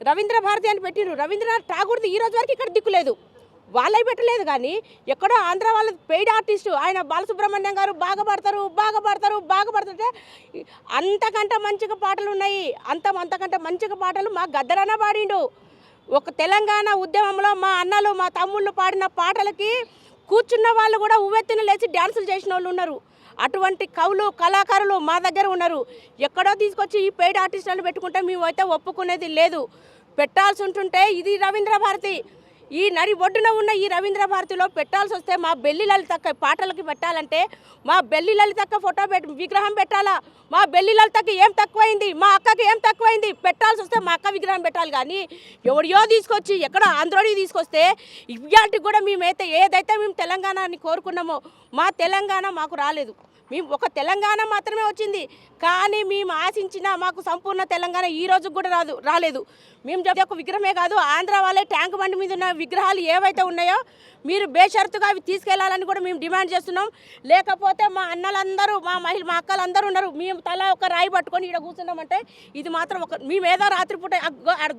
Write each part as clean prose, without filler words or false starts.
రవీంద్ర భారతి అని పెట్టిరు. రవీంద్రనాథ్ ఠాగూర్ది ఈ రోజు వరకు ఇక్కడ దిక్కులేదు. వాళ్ళవి పెట్టలేదు కానీ ఎక్కడో ఆంధ్ర వాళ్ళ పెయిడ్ ఆర్టిస్టు ఆయన బాలసుబ్రహ్మణ్యం గారు బాగా పాడుతుంటే అంతకంటే మంచిగా పాటలు ఉన్నాయి. అంతకంటే మంచిగా పాటలు మా గద్దరన్న పాడిండు. ఒక తెలంగాణ ఉద్యమంలో మా అన్నలు మా తమ్ముళ్ళు పాడిన పాటలకి కూర్చున్న వాళ్ళు కూడా ఉవ్వెత్తున లేచి డ్యాన్సులు చేసిన వాళ్ళు ఉన్నారు. అటువంటి కవులు కళాకారులు మా దగ్గర ఉన్నారు. ఎక్కడో తీసుకొచ్చి ఈ పెయిడ్ ఆర్టిస్టులను పెట్టుకుంటే మేమైతే ఒప్పుకునేది లేదు. పెట్టాల్సి ఉంటుంటే ఇది రవీంద్ర భారతి, ఈ నడి ఒడ్డున ఉన్న ఈ రవీంద్ర భారతిలో పెట్టాల్సి వస్తే మా బెల్లి లలితక్క పాటలకి పెట్టాలంటే మా బెల్లి లలితక్క ఫోటో విగ్రహం పెట్టాలా? మా బెల్లి లలితకి ఏం తక్కువైంది, మా అక్కకి ఏం తక్కువైంది? పెట్టాల్సి వస్తే మా అక్క విగ్రహం పెట్టాలి. కానీ ఎవడియో తీసుకొచ్చి ఎక్కడో ఆంధ్రోడి తీసుకొస్తే ఇవాటికి కూడా ఏదైతే మేము తెలంగాణని కోరుకున్నామో మా తెలంగాణ మాకు రాలేదు. మేము ఒక తెలంగాణ మాత్రమే వచ్చింది. కానీ మేము ఆశించిన మాకు సంపూర్ణ తెలంగాణ ఈ రోజు కూడా రాలేదు. మేము ఒక విగ్రహమే కాదు, ఆంధ్ర వాళ్ళే ట్యాంక్ బండి మీద ఉన్న విగ్రహాలు ఏవైతే ఉన్నాయో మీరు బేషరతుగా అవి తీసుకెళ్లాలని కూడా మేము డిమాండ్ చేస్తున్నాం. లేకపోతే మా అన్నలందరూ మా అక్కలందరూ ఉన్నారు, మేము తల ఒక రాయి పట్టుకొని ఇక్కడ కూర్చున్నామంటే ఇది మాత్రం మేమేదో రాత్రిపూట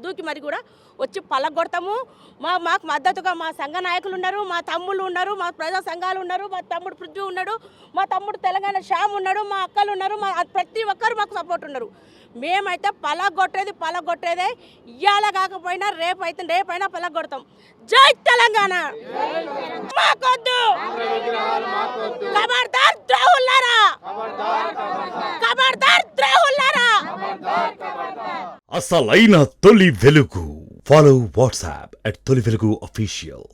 దూకి మరి కూడా వచ్చి పలగొడతాము. మాకు మద్దతుగా మా సంఘ నాయకులు ఉన్నారు, మా తమ్ముళ్ళు ఉన్నారు, మా ప్రజా సంఘాలు ఉన్నారు, మా తమ్ముడు పృథ్వీ ఉన్నాడు, మా తమ్ముడు తెలంగాణ శ్యామ్ ఉన్నాడు, మా అక్కలు ఉన్నారు, మా ప్రతి ఒక్కరు మాకు సపోర్ట్ ఉన్నారు. మేమైతే పలగొట్టేదే ఇయ్యాల కాకపోయినా రేపైనా పలగొడతాం. జై తెలంగాణ. మాకొద్దు ఖబర్దార్ ద్రోహులారా, ఖబర్దార్ ద్రోహులారా. అసలైన తొలి వెలుగు. ఫాలో వాట్సాప్ @తొలి వెలుగు official.